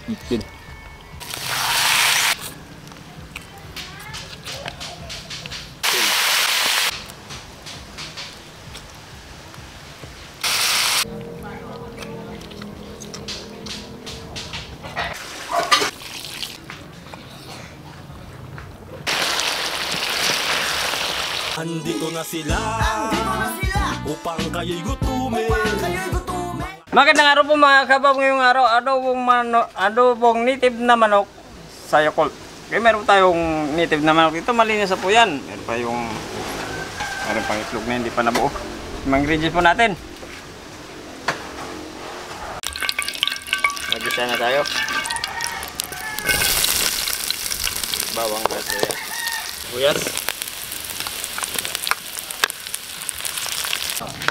Itil. Andito na sila upang kayo'y gutumin. Magandang araw po mga kabab. Ngayong araw, adobong native na manok sa Yakult. Okay, meron tayong native na manok dito. Malinis na po yan. Meron pang itlog na hindi pa nabuo. Mga ingredients po natin. Mag-isa na tayo. Bawang buyas.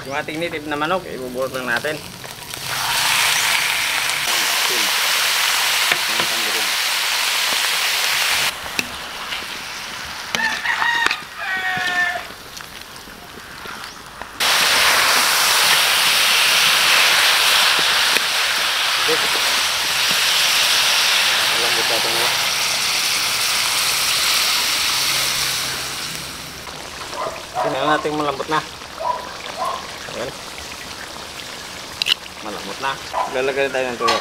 Yung ating native na manok, ibubuhos lang natin. Malambot natin mo. Tingnan natin malambot na. Ayan. Malambot na. Maglalagay tayo ng tuyo.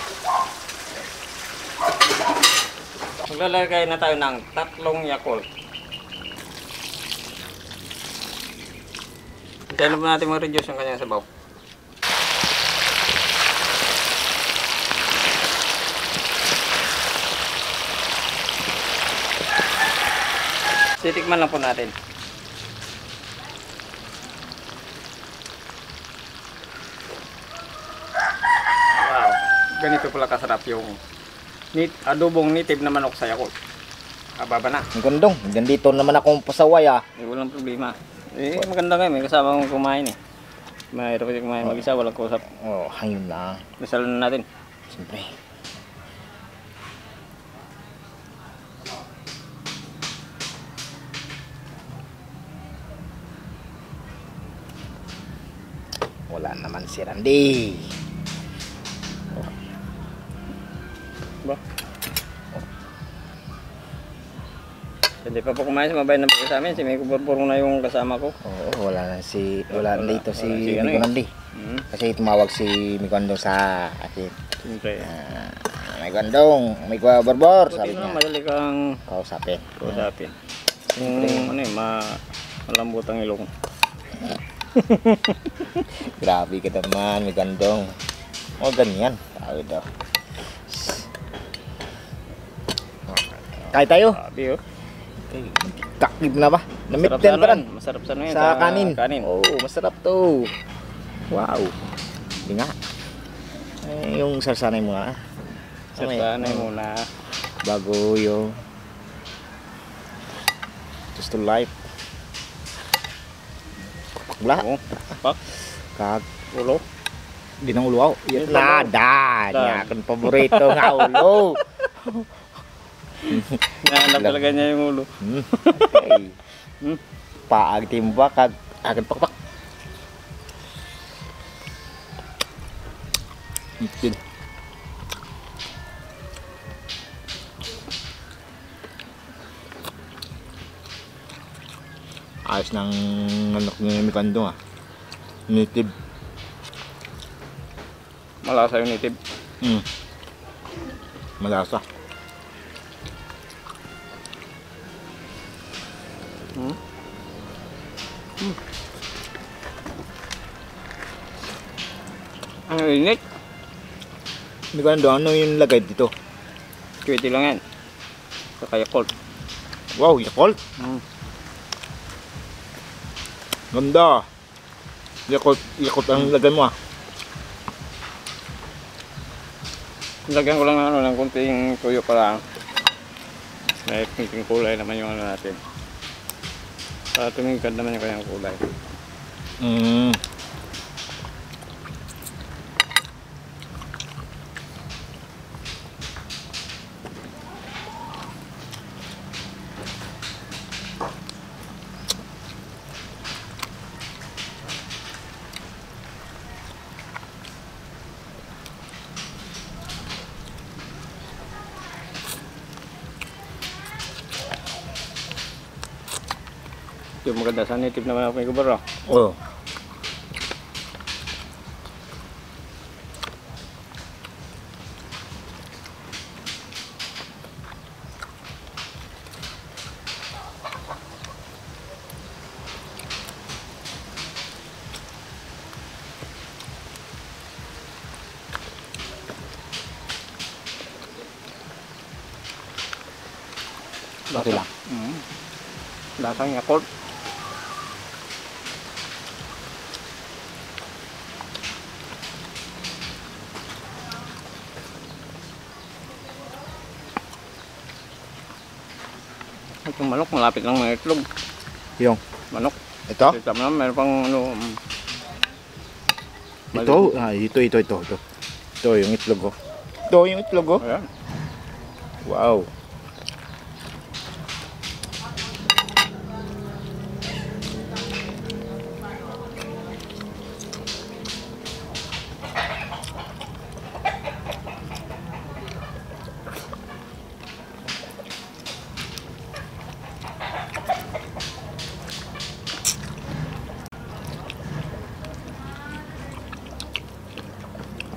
Maglalagay na tayo ng 3 Yakult. Hintayin po natin mag-reduce yung kanyang sabaw. Titikman lang po natin. Wow, ganito pala kasarap yung adobong native na manok sa Yakult. Kababa na. Ang gandong. Gandito naman akong pasaway ah. Walang problema. Maganda nga, may kasama kong kumain eh. Mahirap kasi kumain mag-isa, walang kusap. Oh, hangin na. Dasal na natin. Siyempre. Wala naman si Randy. Ba? Hindi pa po kumain, sumabayan na po sa amin. Si May Kuburburong na yung kasama ko. Oo, wala dito si ano Miko eh. Randy. Kasi tumawag si Miko Andong sa akin. Siyempre. Miko Andong, Miko Borbor, sabi Buti na, niya. madali kang Kausapin. kausapin. Yung ano eh, malambot ang ilong. Grabe ka naman, Miko Andong. O, ganyan. Tawid daw. Kaya tayo. Sabi oh. Kakib na ba? Namit Masarap din sa pa rin. masarap sa ano yan, Sa kanin. kanin. Oo, masarap to. Wow. Hindi nga. Yung sarsanay mo na. Sarsanay muna. Bago yung just to life. Wala. Oo. Pak. Kag Ulo. di nang ulo. Yes, Nada. Niya akong paborito nga ulo. Nahanap talaga niya yung ulo. Okay. Paag timba kag akan pakpak. Itil. Ayos ng anak ni Mikando ah. Native. Malasa yung native. Malasa. Ang init. Mikando, ano yung lagay dito? Kwete lang yan. Saka Yakult. Wow, Yakult. Ganda. Yakult ang lagay mo ah. Lagyan ko lang ng ng kunting tuyo pa lang. May kunting kulay naman yung ano natin. Para tumingkad naman yung kanyang kulay. Ito maganda sa native naman ako may kubaro. Oo. Okay lang. Lasang Yakult. Itong manok, malapit lang mga itlog. Yung, Manok. ito? Kita mo naman, meron pang ano. Ito? Ito. Ito yung itlog ko. Ito yung itlog ko. Ayan. Wow.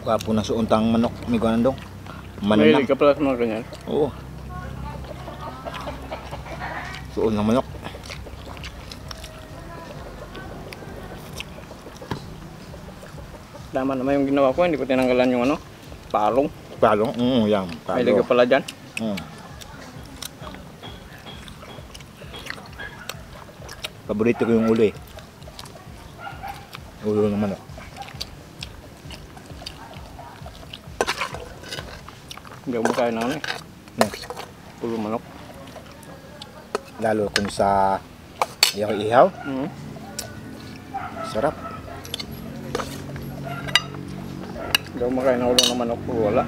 Gwapo na suuntang manok. May ganun dong. Mahilig ka pala sa mga ganyan. Oo. Suon ng manok. Tama naman yung ginawa ko, hindi ko tinanggalan yung ano, palong. Palong? Yan. Mahilig ka pala dyan. Paborito ko yung uli. Ulo ng manok. Hindi ako makain ng ano eh. Pulo manok. Lalo kung sa ihaw-ihaw. Sarap. Hindi ako makain ng ulo ng manok kung wala.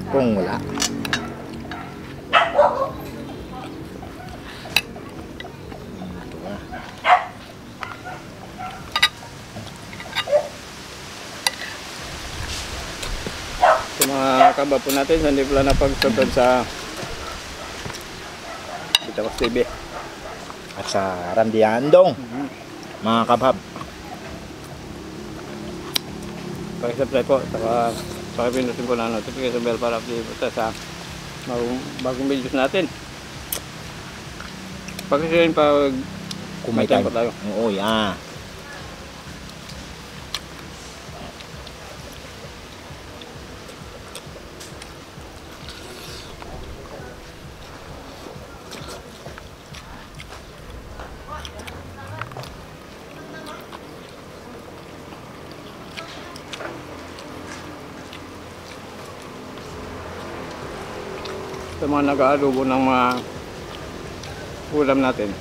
Kung wala. Sa mga kabapo natin, hindi pala napag-subscribe sa Bitawas TV. At sa Randiandong. Mga kabhab. Pag-subscribe po, saka pakipinutin po na notification bell para update po sa bagong videos natin. Pag-share pag Kumain pa tayo. Oo, yan. Sa mga nag-aadobo ng mga ulam natin,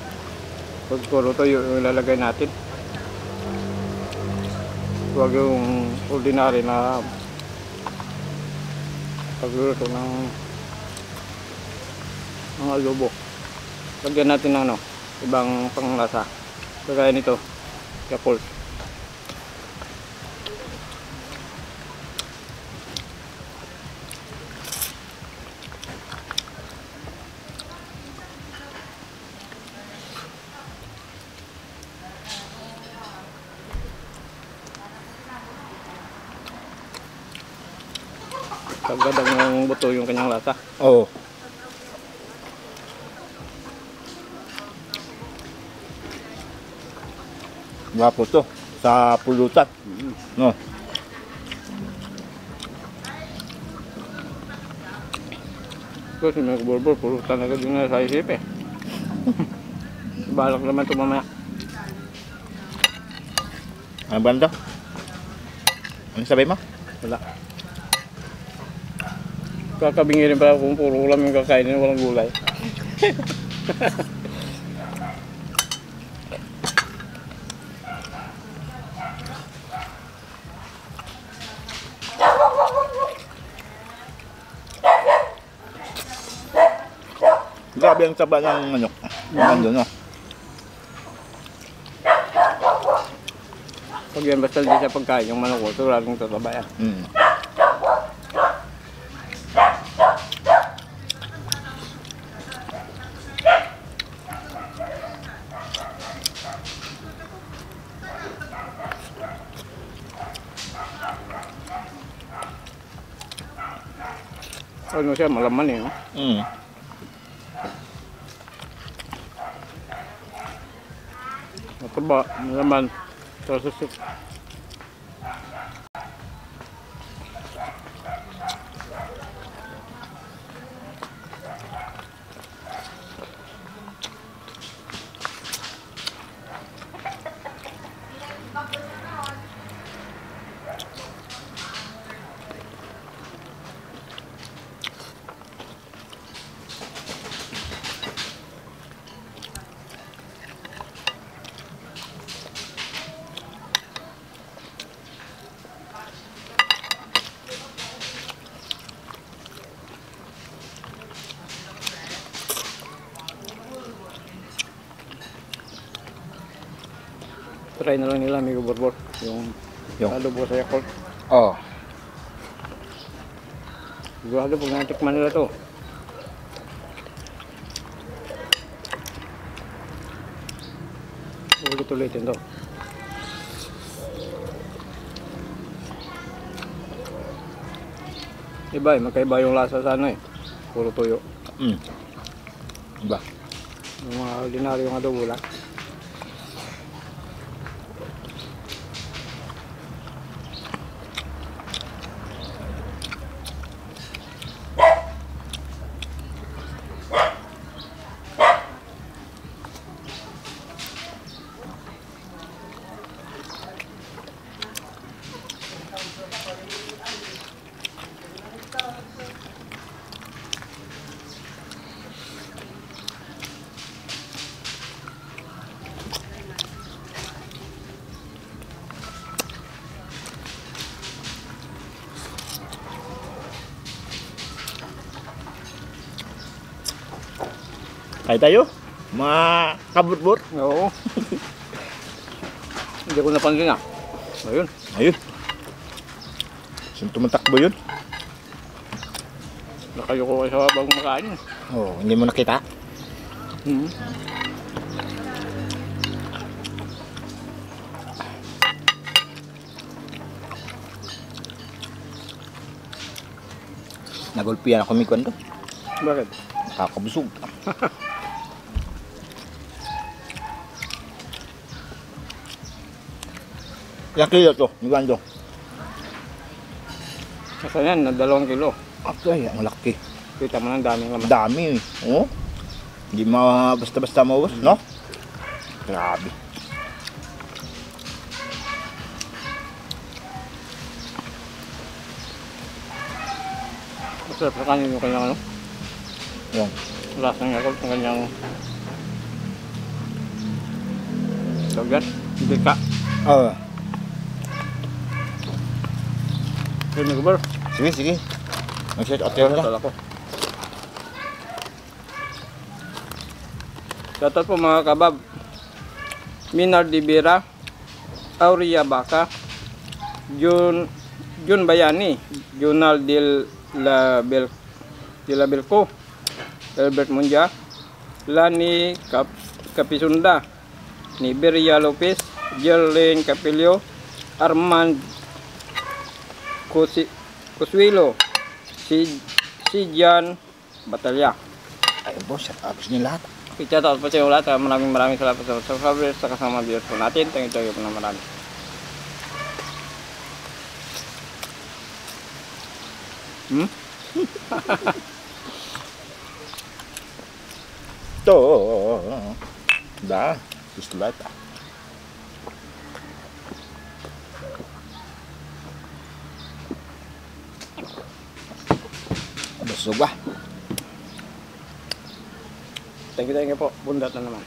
puro toyo yung ilalagay natin. Huwag yung ordinary na pagluluto ng mga adobo. Lagyan natin ng ano, ibang panglasa. Kagaya nito, Yakult. Pagkadang ng buto yung kanyang lasa. Oo. Gwapo to. Sa pulutan. No. Kasi may kuburbur, puro talaga din na sa isip eh. Balak naman ito mamaya. Ano ba ito? Ano sabi mo? Wala. Kakabingirin pa kung puro ulam yung kakainin, walang gulay. Grabe ang taba ng manok. Nandun, no? Pag yan basta hindi siya pagkain, yung manok ko, siguradong tataba yan. Ano siya, malaman eh. No? Mm. Mataba, malaman. Tasusok. Try na lang nila, amigo Borbor. Yung adobo sa Yakult. Oh. Sigurado pag natikman nila to. Ulit-ulitin to. Iba eh, magkaiba yung lasa sa ano eh. Puro tuyo. Mm. Iba. Yung mga ordinaryong adobo lang. Kaya tayo? Mga kaburbur. Oo. Hindi ko napansin ah. Ayun. Ayun. Saan tumatakbo yun? Nakayuko kayo sa bagong makain. Oh, hindi mo nakita? Hmm. Nagulpian ako may kwento. Bakit? Nakakabusog. Ilang kilo to? Iwan to? Kasi yan, na 2 kilo. Okay, ang laki. Kita mo ng daming laman. Dami eh. Oh. Hindi basta-basta maubos, no? Grabe. Masarap sa kanin yung kanyang ano. Yung. Lasa ng Yakult, ang kanyang tawag yan. Hindi ka. Oh. Sige, Amigo Bor. Sige, sige. Mag-set out yun Shoutout ako. Shoutout po mga kabab. Minar Dibira, Aurea Baca, Jun Bayani, Junal de la Belco, Albert Munja, Lani Capisunda, Niberia Lopez, Jerlyn Capilio, Armand Coswilo, si Jan Batalya. Ay, boss, abis niyo lahat. Shoutout po sa inyo lahat. Maraming salamat sa subscribers sa kasama viewers po natin. Thank you po na marami. Ito, da, gusto lahat. Busog ba? Thank you po. Bundat na naman.